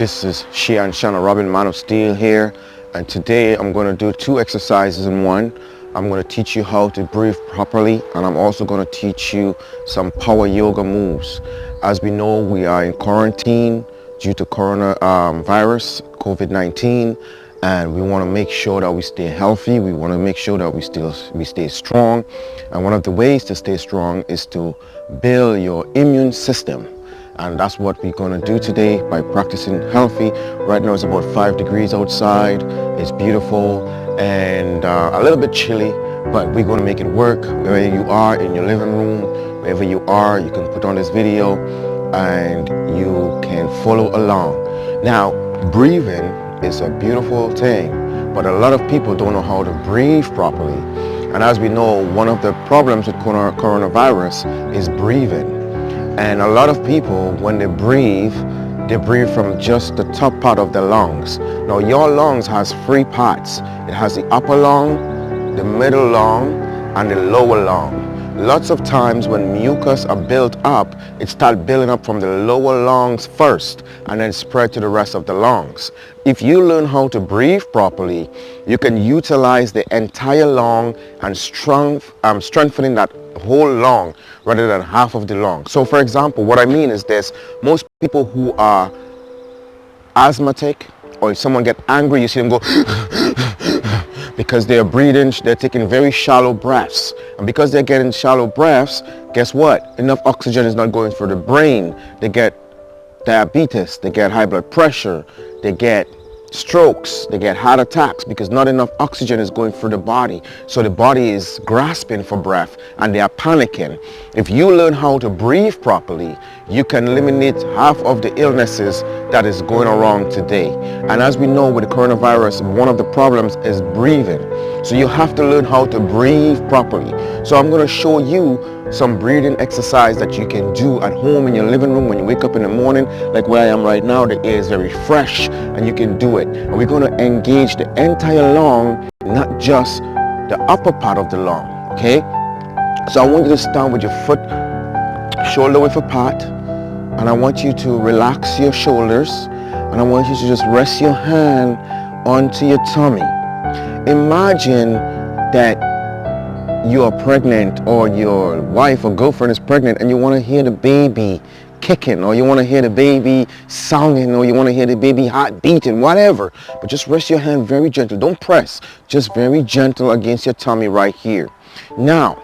This is Shannah Robin, Man of Steel here, and today I'm going to do two exercises in one. I'm going to teach you how to breathe properly, and I'm also going to teach you some power yoga moves. As we know, we are in quarantine due to coronavirus, COVID-19, and we want to make sure that we stay healthy. We want to make sure that we stay strong, and one of the ways to stay strong is to build your immune system. And that's what we're going to do today by practicing healthy. Right now it's about 5 degrees outside. It's beautiful and a little bit chilly, but we're going to make it work. Wherever you are, in your living room, wherever you are, you can put on this video and you can follow along. Now, breathing is a beautiful thing, but a lot of people don't know how to breathe properly. And as we know, one of the problems with coronavirus is breathing. And a lot of people, when they breathe from just the top part of the lungs. Now, your lungs has three parts. It has the upper lung, the middle lung, and the lower lung. Lots of times when mucus are built up, it starts building up from the lower lungs first and then spread to the rest of the lungs. If you learn how to breathe properly, you can utilize the entire lung and strengthening that whole lung rather than half of the lung. So for example, what I mean is this: most people who are asthmatic, or if someone get angry, you see them go because they're breathing, they're taking very shallow breaths. And because they're getting shallow breaths, guess what? Enough oxygen is not going through the brain. They get diabetes, they get high blood pressure, they get strokes, they get heart attacks because not enough oxygen is going through the body. So the body is grasping for breath and they are panicking. If you learn how to breathe properly, you can eliminate half of the illnesses that is going around today. And as we know, with the coronavirus, one of the problems is breathing. So you have to learn how to breathe properly. So I'm going to show you some breathing exercise that you can do at home in your living room when you wake up in the morning. Like where I am right now, the air is very fresh and you can do it. And we're going to engage the entire lung, not just the upper part of the lung. Okay, so I want you to stand with your foot shoulder width apart, and I want you to relax your shoulders, and I want you to just rest your hand onto your tummy. Imagine that you are pregnant, or your wife or girlfriend is pregnant, and you want to hear the baby kicking, or you want to hear the baby sounding, or you want to hear the baby heart beating, whatever. But just rest your hand very gentle. Don't press. Just very gentle against your tummy right here. Now,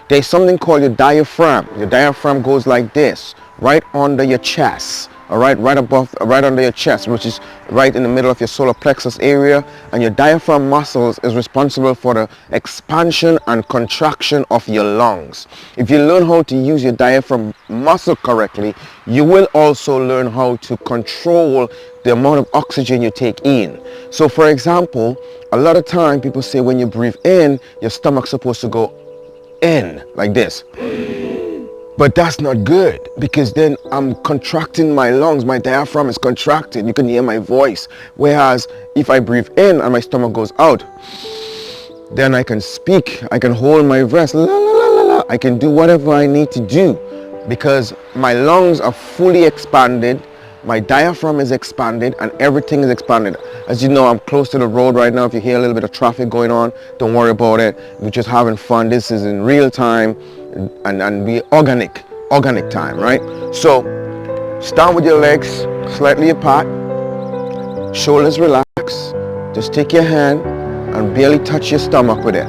there's something called your diaphragm. Your diaphragm goes like this, right under your chest. All right, right under your chest, which is right in the middle of your solar plexus area. And your diaphragm muscles is responsible for the expansion and contraction of your lungs. If you learn how to use your diaphragm muscle correctly, you will also learn how to control the amount of oxygen you take in. So for example, a lot of time people say when you breathe in, your stomach's supposed to go in like this. But that's not good, because then I'm contracting my lungs. My diaphragm is contracted. You can hear my voice. Whereas if I breathe in and my stomach goes out, then I can speak. I can hold my breath. La, la, la, la, la. I can do whatever I need to do because my lungs are fully expanded. My diaphragm is expanded and everything is expanded. As you know, I'm close to the road right now. If you hear a little bit of traffic going on, don't worry about it. We're just having fun. This is in real time and be organic time, right? So stand with your legs slightly apart, shoulders relaxed. Just take your hand and barely touch your stomach with it.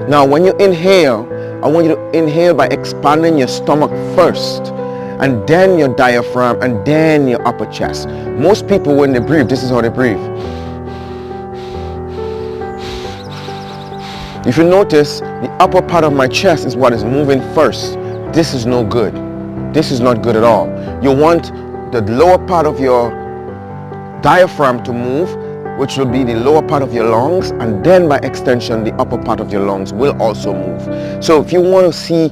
Now when you inhale, I want you to inhale by expanding your stomach first, and then your diaphragm, and then your upper chest. Most people, when they breathe, this is how they breathe. If you notice, the upper part of my chest is what is moving first. This is no good. This is not good at all. You want the lower part of your diaphragm to move, which will be the lower part of your lungs, and then by extension, the upper part of your lungs will also move. So if you want to see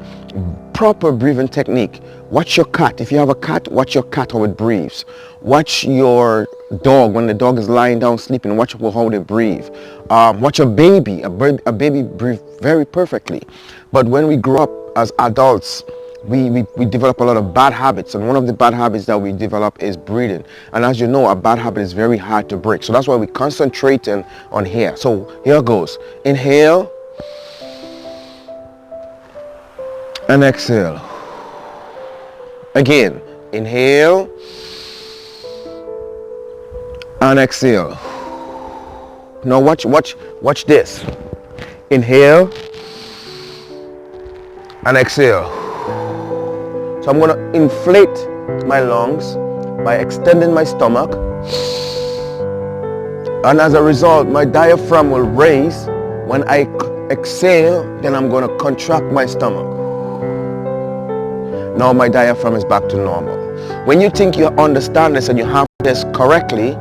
proper breathing technique, watch your cat. If you have a cat, watch your cat how it breathes. Watch your dog when the dog is lying down sleeping. Watch how they breathe. Watch a baby. A baby breathes very perfectly. But when we grow up as adults, we develop a lot of bad habits, and one of the bad habits that we develop is breathing. And as you know, a bad habit is very hard to break. So that's why we concentrate on here. So here goes. Inhale and exhale. Again, inhale and exhale. Now watch this. Inhale and exhale. So I'm going to inflate my lungs by extending my stomach, and as a result my diaphragm will raise. When I exhale, then I'm going to contract my stomach. Now my diaphragm is back to normal. When you think you understand this and you have this correctly,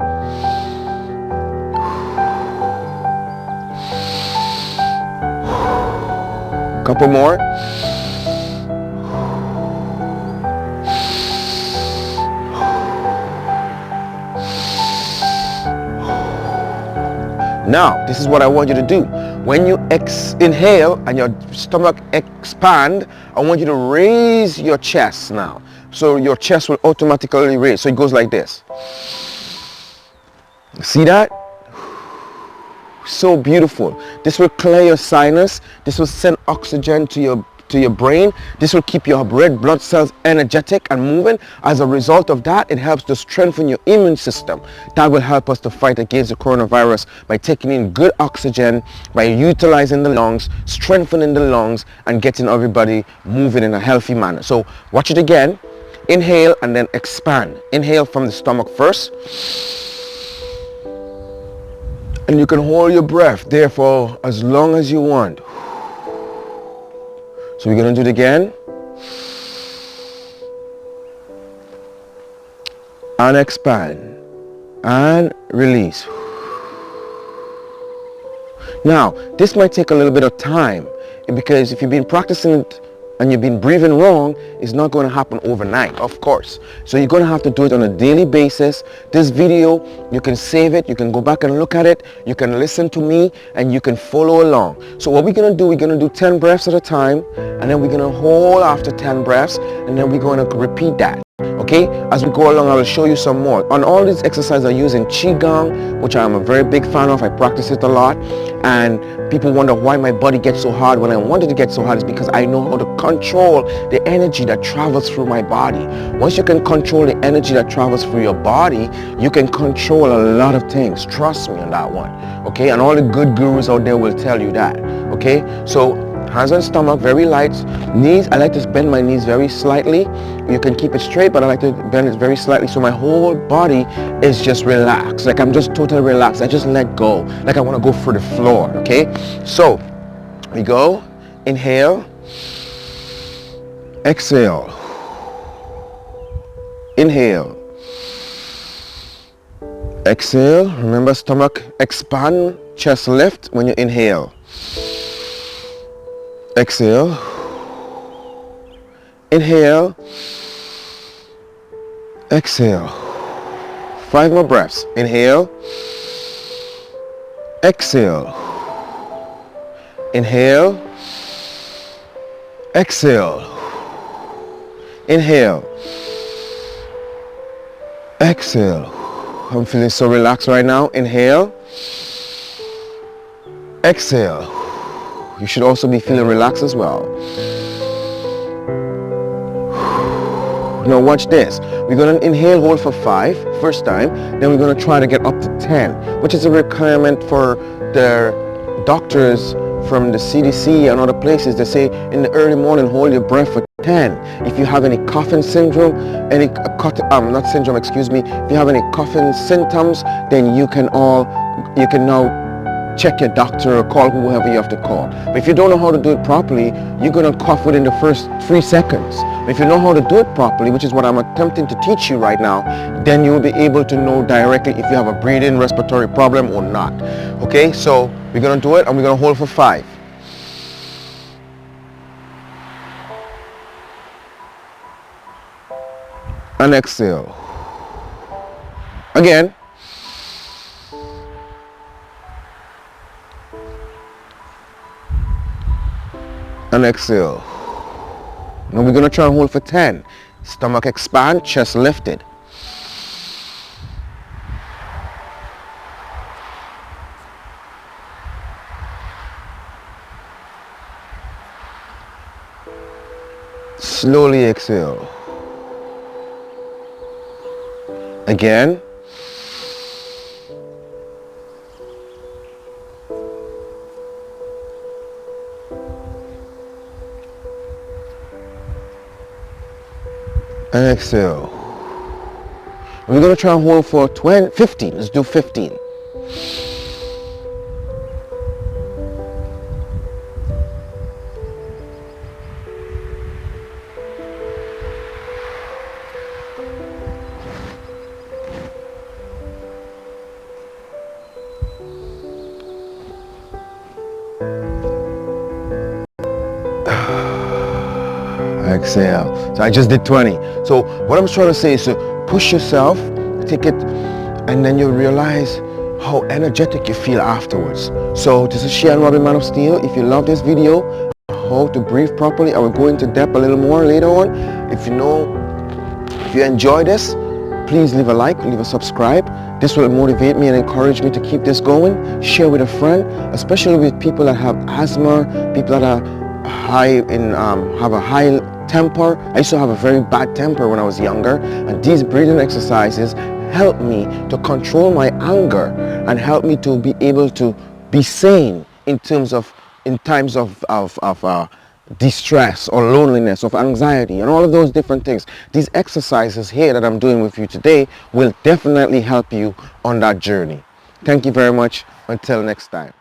couple more. Now, this is what I want you to do. When you inhale and your stomach expand, I want you to raise your chest now. So your chest will automatically raise. So it goes like this. See that? So beautiful. This will clear your sinus. This will send oxygen to your brain. This will keep your red blood cells energetic and moving. As a result of that, it helps to strengthen your immune system. That will help us to fight against the coronavirus by taking in good oxygen, by utilizing the lungs, strengthening the lungs, and getting everybody moving in a healthy manner. So watch it again. Inhale and then expand. Inhale from the stomach first. And you can hold your breath there for as long as you want. So we're going to do it again. And expand. And release. Now, this might take a little bit of time, because if you've been practicing it and you've been breathing wrong, it's not going to happen overnight, of course. So you're going to have to do it on a daily basis. This video, you can save it, you can go back and look at it, you can listen to me, and you can follow along. So what we're going to do, we're going to do 10 breaths at a time, and then we're going to hold after 10 breaths, and then we're going to repeat that. Okay, as we go along, I will show you some more. On all these exercises are using Qigong, which I'm a very big fan of. I practice it a lot, and people wonder why my body gets so hard. When I wanted to get so hard, is because I know how to control the energy that travels through my body. Once you can control the energy that travels through your body, you can control a lot of things. Trust me on that one. Okay, and all the good gurus out there will tell you that. Okay, so hands on stomach, very light. Knees, I like to bend my knees very slightly. You can keep it straight, but I like to bend it very slightly, so my whole body is just relaxed. Like I'm just totally relaxed. I just let go. Like I want to go for the floor, okay? So, we go. Inhale. Exhale. Inhale. Exhale. Remember, stomach expand, chest lift when you inhale. Exhale. Inhale. Exhale. 5 more breaths. Inhale. Exhale. Inhale. Exhale. Inhale. Exhale. I'm feeling so relaxed right now. Inhale. Exhale. You should also be feeling relaxed as well. Now watch this. We're going to inhale, hold for 5 first time. Then we're going to try to get up to 10, which is a requirement for the doctors from the CDC and other places. They say in the early morning, hold your breath for 10. If you have any coughing syndrome, if you have any coughing symptoms, then you can now check your doctor or call whoever you have to call. But if you don't know how to do it properly, you're going to cough within the first 3 seconds. If you know how to do it properly, which is what I'm attempting to teach you right now, then you will be able to know directly if you have a breathing respiratory problem or not. Okay, so we're going to do it, and we're going to hold for 5. And exhale. Again. And exhale. Now we're going to try and hold for 10. Stomach expand, chest lifted. Slowly exhale. Again. And exhale. We're going to try and hold for 15. Let's do 15. Exhale. So I just did 20. So what I'm trying to say is to push yourself, take it, and then you'll realize how energetic you feel afterwards. So this is Shannah Robin, Man of Steel. If you love this video, how to breathe properly, I will go into depth a little more later on. If you enjoy this, please leave a like, leave a subscribe. This will motivate me and encourage me to keep this going. Share with a friend, especially with people that have asthma, people that are have a high temper. I used to have a very bad temper when I was younger, and these breathing exercises help me to control my anger and help me to be able to be sane in times of distress or loneliness, of anxiety, and all of those different things. These exercises here that I'm doing with you today will definitely help you on that journey. Thank you very much. Until next time.